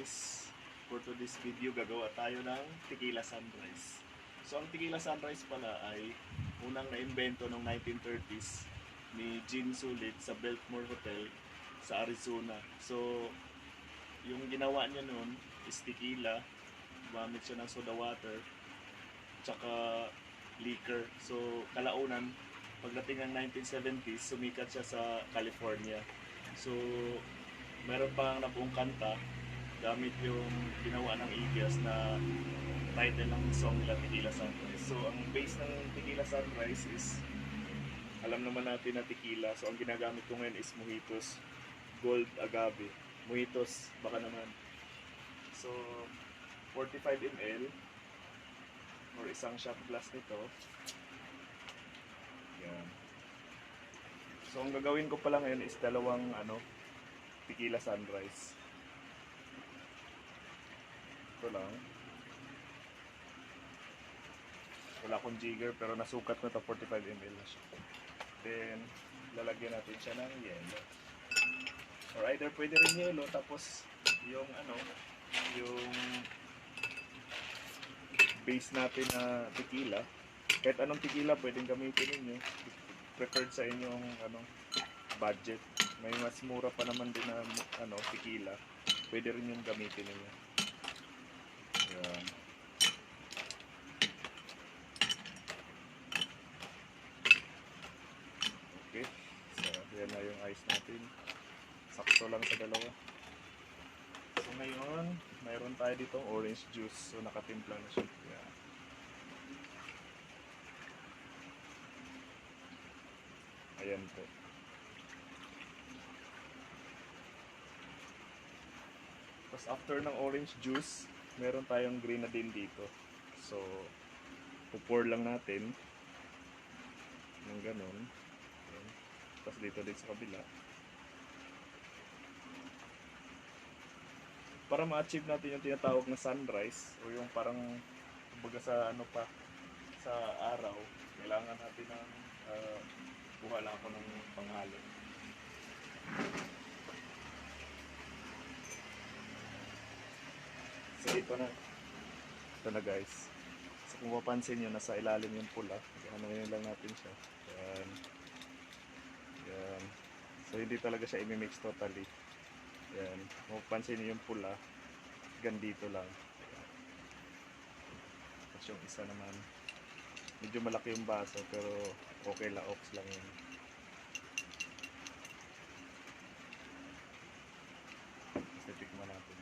guys, for today's video gagawa tayo ng tequila sunrise. So ang tequila sunrise pala ay unang naimbento noong 1930s ni Gene Sulit sa Biltmore Hotel sa Arizona. So yung ginawa niya noon is tequila, gumamit siya ng soda water, tsaka liquor. So kalaunan, pagdating ng 1970s, sumikat siya sa California. So meron pang nabuong kanta gamit yung ginawa ng Eagles na title ng song nila, Tequila Sunrise. So ang base ng Tequila Sunrise is, alam naman natin na tequila. So ang ginagamit ko ngayon is Mojitos Gold Agave. Mojitos, baka naman. So 45 ml or isang shot glass nito. Yan. So ang gagawin ko pala ngayon is dalawang tequila sunrise. Ito lang. Wala akong jigger pero nasukat na to, 45 ml na siya. Then lalagyan natin siya ng yelo. Or either pwede rin yelo tapos yung yung base natin na tequila. Kahit anong tequila pwedeng gamitin niyo. Preferred sa inyong budget. May mas mura pa naman din na tequila. Pwede rin yung gamitin niyo. Yan. Okay. So, yan na yung ice natin. Sakto lang sa dalawa. So, ngayon, mayroon tayo dito orange juice. So, nakatimpla na siya. Yan. Ayan po. Tapos after ng orange juice, meron tayong grenadine dito. So, pupour lang natin ng ganon. Ayan. Tapos dito din sa kabila. Para ma-achieve natin yung tinatawag na sunrise o yung parang kumbaga sa sa araw, kailangan natin ng buha lang ako ng panghalo. So ito na guys. So kung mapansin nyo, nasa ilalim yung pula. Ano lang natin siya. Yan. Yan. So hindi talaga siya i-mix totally. Yan. Kung mapansin nyo yung pula, gandito lang. Yan. Tapos yung isa naman, medyo malaki yung baso pero okay lang, ox lang yun. Tapos titikman natin.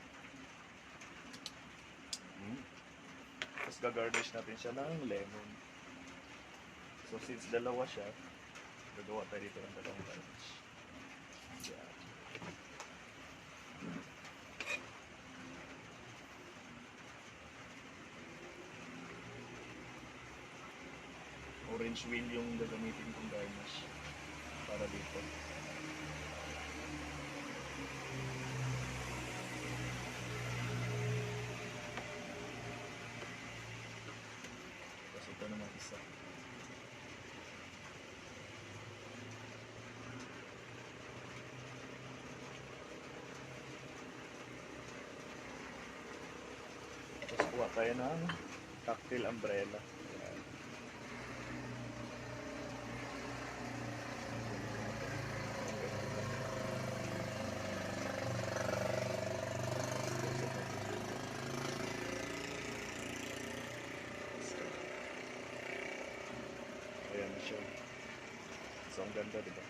Tapos gagarnish natin siya ng lemon. So since dalawa siya, gagawa tayo dito ng dalawang garnish. Yan. Orange wheel yung gagamitin kong garnish para dito. Tapos ito naman isa. Tapos kuha tayo ng cocktail umbrella. Yan. Ayan siya. So, ang ganda, diba?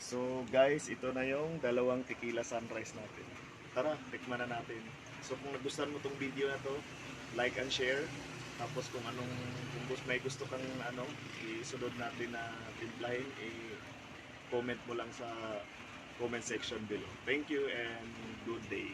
So guys, ito na yung dalawang tequila sunrise natin. Tara, tikman na natin. So kung nagustuhan mo tong video na to, like and share. Tapos kung may gusto kang isunod natin na timplahin, comment mo lang sa comment section below. Thank you and good day.